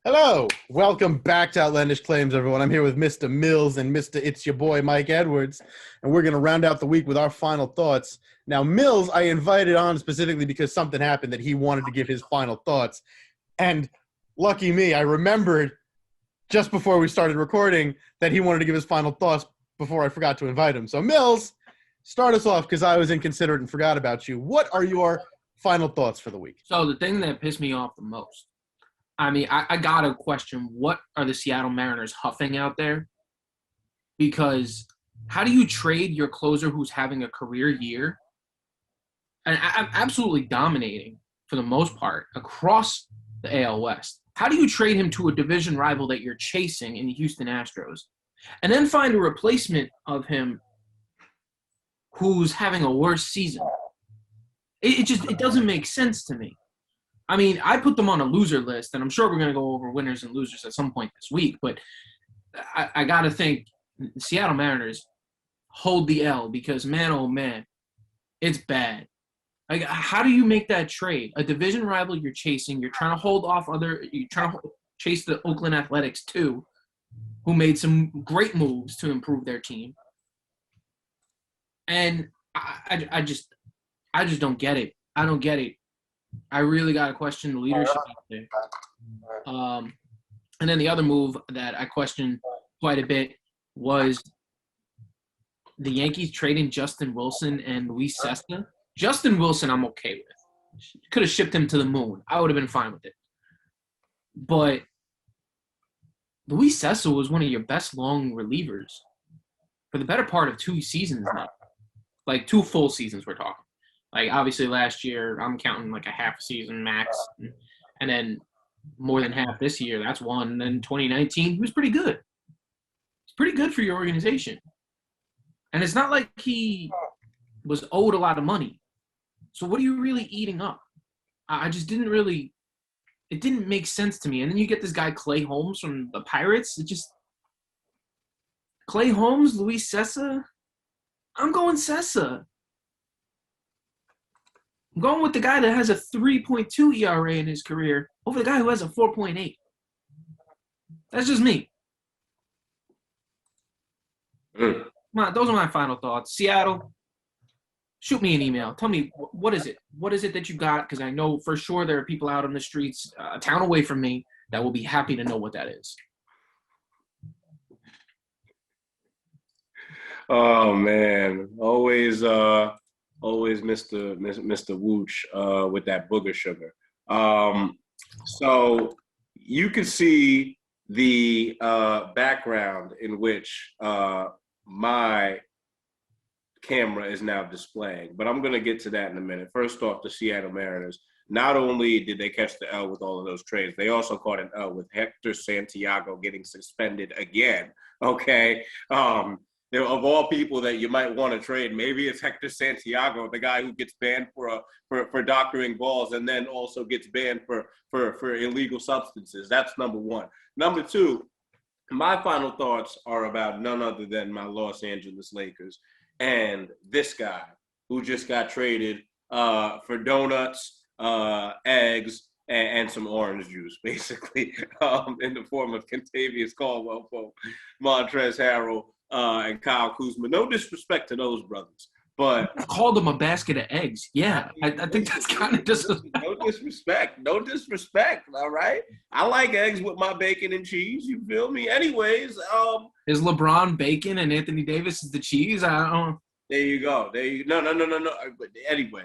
Hello, welcome back to Outlandish Claims, everyone. I'm here with Mr. Millz and Mr. It's Your Boy, Mike Edwards, and we're going to round out the week with our final thoughts. Now, Millz, I invited on specifically because something happened that he wanted to give his final thoughts, and lucky me, I remembered just before we started recording that he wanted to give his final thoughts before I forgot to invite him. So, Millz, start us off because I was inconsiderate and forgot about you. What are your final thoughts for the week? So the thing that pissed me off the most, I got to question, what are the Seattle Mariners huffing out there? Because how do you trade your closer who's having a career year and absolutely dominating for the most part across the AL West? How do you trade him to a division rival that you're chasing in the Houston Astros and then find a replacement of him who's having a worse season? It doesn't make sense to me. I mean, I put them on a loser list, and I'm sure we're going to go over winners and losers at some point this week, but I got to think Seattle Mariners hold the L because, man, oh, man, it's bad. Like, how do you make that trade? A division rival you're chasing, you're trying to hold off you're trying to chase the Oakland Athletics too, who made some great moves to improve their team. And I just don't get it. I don't get it. I really got to question the leadership out there. And then the other move that I questioned quite a bit was the Yankees trading Justin Wilson and Luis Cessa. Justin Wilson, I'm okay with. Could have shipped him to the moon. I would have been fine with it. But Luis Cessa was one of your best long relievers for the better part of 2 seasons now. Like 2 full seasons we're talking. Like, obviously, last year, I'm counting like a half season max. And then more than half this year, that's 1. And then 2019, he was pretty good. It's pretty good for your organization. And it's not like he was owed a lot of money. So what are you really eating up? I just didn't really – it didn't make sense to me. And then you get this guy Clay Holmes from the Pirates. It just – Clay Holmes, Luis Cessa? I'm going Cessa. I'm going with the guy that has a 3.2 ERA in his career over the guy who has a 4.8. That's just me. Those are my final thoughts. Seattle, shoot me an email. Tell me, what is it? What is it that you got? Because I know for sure there are people out on the streets, a town away from me, that will be happy to know what that is. Oh, man. Always Mr. Wooch with that booger sugar. So you can see the background in which my camera is now displaying, but I'm going to get to that in a minute. First off, the Seattle Mariners. Not only did they catch the L with all of those trades, they also caught an L with Hector Santiago getting suspended again. Okay. Of all people that you might want to trade, maybe it's Hector Santiago, the guy who gets banned for doctoring balls and then also gets banned for illegal substances. That's number one. Number two, my final thoughts are about none other than my Los Angeles Lakers and this guy who just got traded for donuts, eggs, and some orange juice, basically, in the form of Kentavious Caldwell Pope, Montrezl Harrell, and Kyle Kuzma. No disrespect to those brothers, but I called them a basket of eggs. Yeah, I think that's kind of disrespect. No disrespect. All right, I like eggs with my bacon and cheese. You feel me? Anyways, is LeBron bacon and Anthony Davis is the cheese? I don't know. There you go. No. But anyway,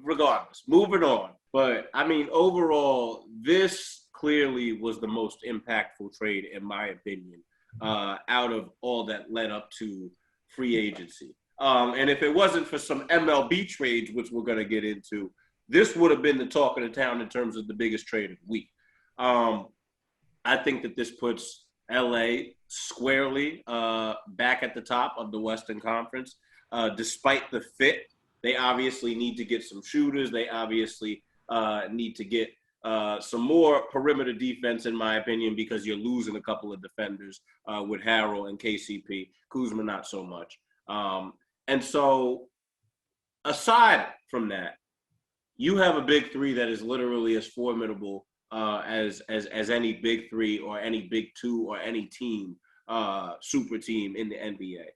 regardless, moving on. But I mean, overall, this clearly was the most impactful trade, in my opinion, out of all that led up to free agency. And if it wasn't for some MLB trades, which we're going to get into, this would have been the talk of the town in terms of the biggest trade of the week. I think that this puts LA squarely back at the top of the Western Conference. Despite the fit, they obviously need to get some shooters. They obviously need to get some more perimeter defense, in my opinion, because you're losing a couple of defenders with Harrell and KCP. Kuzma, not so much. And so aside from that, you have a big three that is literally as formidable as any big three or any big two or any team, super team in the NBA.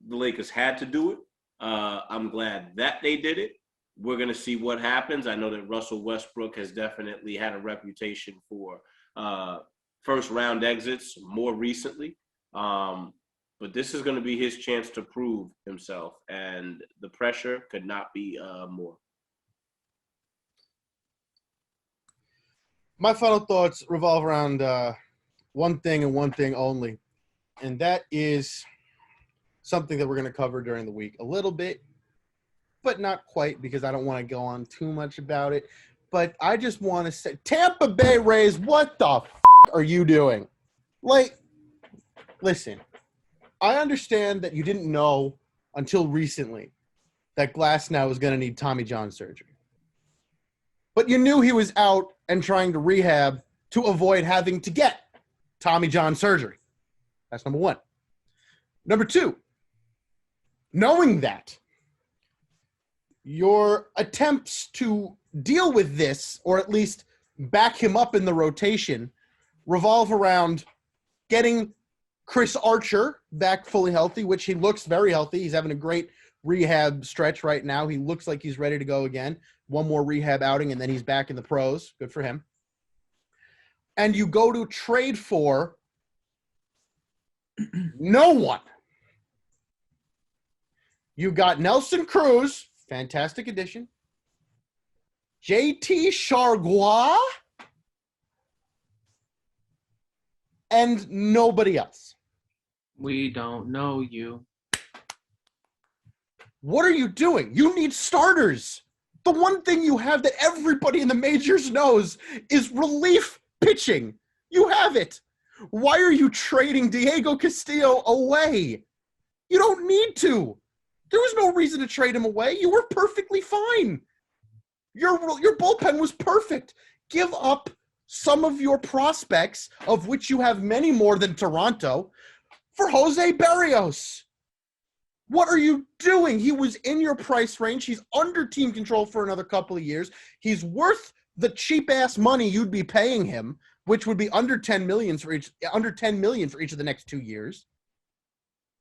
The Lakers had to do it. I'm glad that they did it. We're going to see what happens. I know that Russell Westbrook has definitely had a reputation for first round exits more recently. But this is going to be his chance to prove himself, and the pressure could not be more. My final thoughts revolve around one thing and one thing only, and that is something that we're going to cover during the week a little bit, but not quite, because I don't want to go on too much about it. But I just want to say, Tampa Bay Rays, what the are you doing? Like, listen, I understand that you didn't know until recently that Glasnow was going to need Tommy John surgery. But you knew he was out and trying to rehab to avoid having to get Tommy John surgery. That's number one. Number two, knowing that, your attempts to deal with this, or at least back him up in the rotation, revolve around getting Chris Archer back fully healthy, which he looks very healthy. He's having a great rehab stretch right now. He looks like he's ready to go again. One more rehab outing, and then he's back in the pros. Good for him. And you go to trade for no one. You got Nelson Cruz, fantastic addition. JT Chargois, and nobody else. We don't know you. What are you doing? You need starters. The one thing you have that everybody in the majors knows is relief pitching. You have it. Why are you trading Diego Castillo away? You don't need to. There was no reason to trade him away. You were perfectly fine. Your bullpen was perfect. Give up some of your prospects, of which you have many more than Toronto, for Jose Barrios. What are you doing? He was in your price range. He's under team control for another couple of years. He's worth the cheap-ass money you'd be paying him, which would be under $10 million for each of the next 2 years.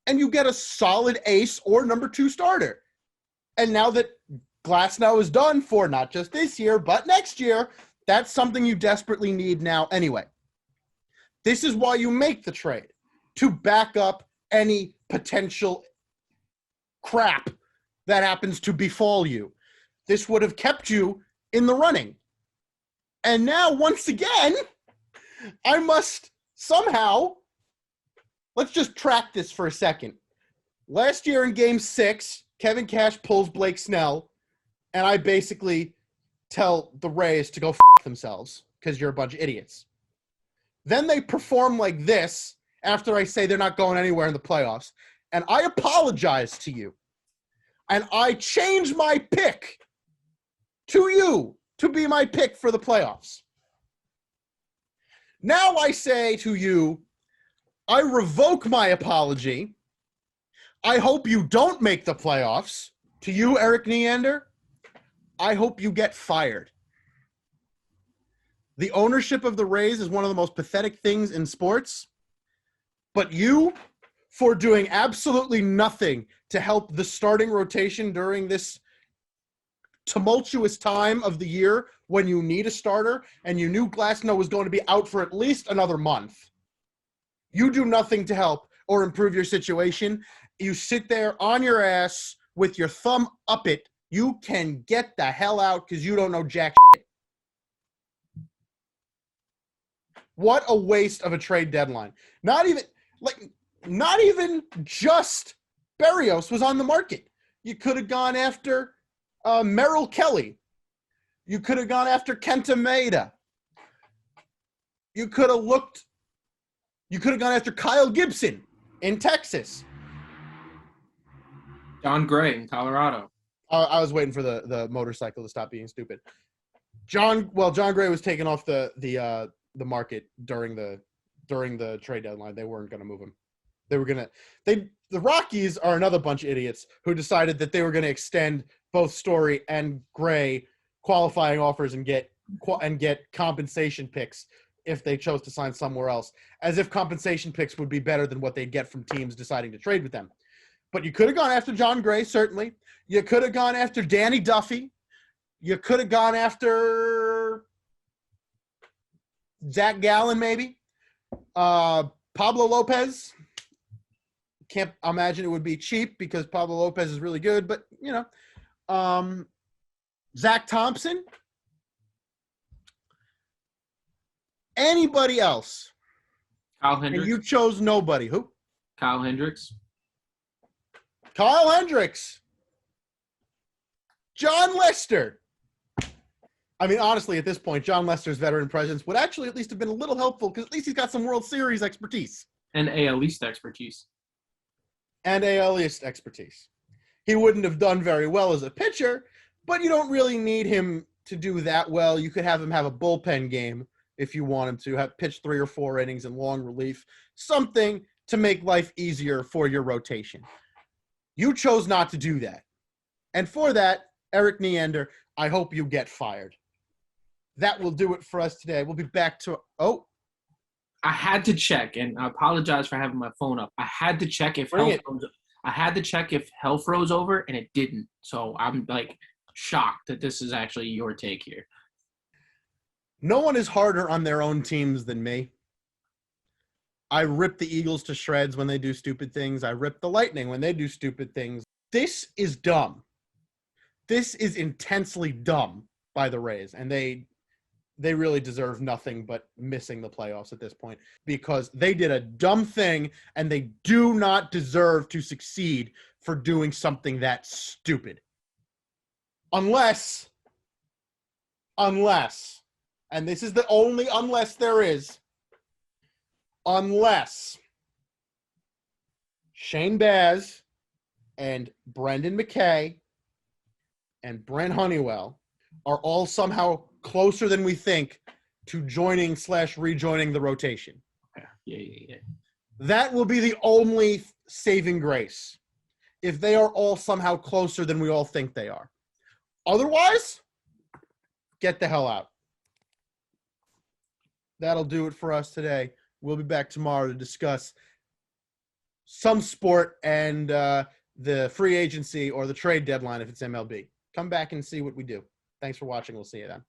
And you get a solid ace or number two starter. And now that Glasnow is done for not just this year, but next year, that's something you desperately need now anyway. This is why you make the trade, to back up any potential crap that happens to befall you. This would have kept you in the running. And now, once again, I must somehow, let's just track this for a second. Last year in Game 6, Kevin Cash pulls Blake Snell, and I basically tell the Rays to go f*** themselves because you're a bunch of idiots. Then they perform like this after I say they're not going anywhere in the playoffs, and I apologize to you. And I change my pick to you to be my pick for the playoffs. Now I say to you, I revoke my apology. I hope you don't make the playoffs. To you, Eric Neander, I hope you get fired. The ownership of the Rays is one of the most pathetic things in sports. But you, for doing absolutely nothing to help the starting rotation during this tumultuous time of the year when you need a starter and you knew Glasnow was going to be out for at least another month, you do nothing to help or improve your situation. You sit there on your ass with your thumb up it. You can get the hell out because you don't know jack shit. What a waste of a trade deadline. Not even just Barrios was on the market. You could have gone after Merrill Kelly. You could have gone after Kenta Maeda. You could have gone after Kyle Gibson in Texas. John Gray in Colorado. I was waiting for the motorcycle to stop being stupid. John Gray was taken off the market during the trade deadline. They weren't going to move him. The Rockies are another bunch of idiots who decided that they were going to extend both Story and Gray qualifying offers and get and get compensation picks if they chose to sign somewhere else, as if compensation picks would be better than what they'd get from teams deciding to trade with them. But you could have gone after John Gray, certainly. You could have gone after Danny Duffy. You could have gone after Zach Gallen, maybe. Pablo Lopez. Can't imagine it would be cheap because Pablo Lopez is really good, but, Zach Thompson. Anybody else? Kyle Hendricks. And you chose nobody. Who? Kyle Hendricks. Kyle Hendricks. John Lester. I mean, honestly, at this point, John Lester's veteran presence would actually at least have been a little helpful because at least he's got some World Series expertise. And AL East expertise. He wouldn't have done very well as a pitcher, but you don't really need him to do that well. You could have him have a bullpen game if you want him to, have pitch 3 or 4 innings in long relief, something to make life easier for your rotation. You chose not to do that. And for that, Eric Neander, I hope you get fired. That will do it for us today. We'll be back to – I had to check, and I apologize for having my phone up. I had to check if hell froze over, and it didn't. So I'm, shocked that this is actually your take here. No one is harder on their own teams than me. I rip the Eagles to shreds when they do stupid things. I rip the Lightning when they do stupid things. This is dumb. This is intensely dumb by the Rays, and they really deserve nothing but missing the playoffs at this point because they did a dumb thing, and they do not deserve to succeed for doing something that stupid. Unless, and this is the only unless there is, unless Shane Baz and Brendan McKay and Brent Honeywell are all somehow closer than we think to joining/rejoining the rotation. Yeah. That will be the only saving grace if they are all somehow closer than we all think they are. Otherwise, get the hell out. That'll do it for us today. We'll be back tomorrow to discuss some sport and the free agency or the trade deadline if it's MLB. Come back and see what we do. Thanks for watching. We'll see you then.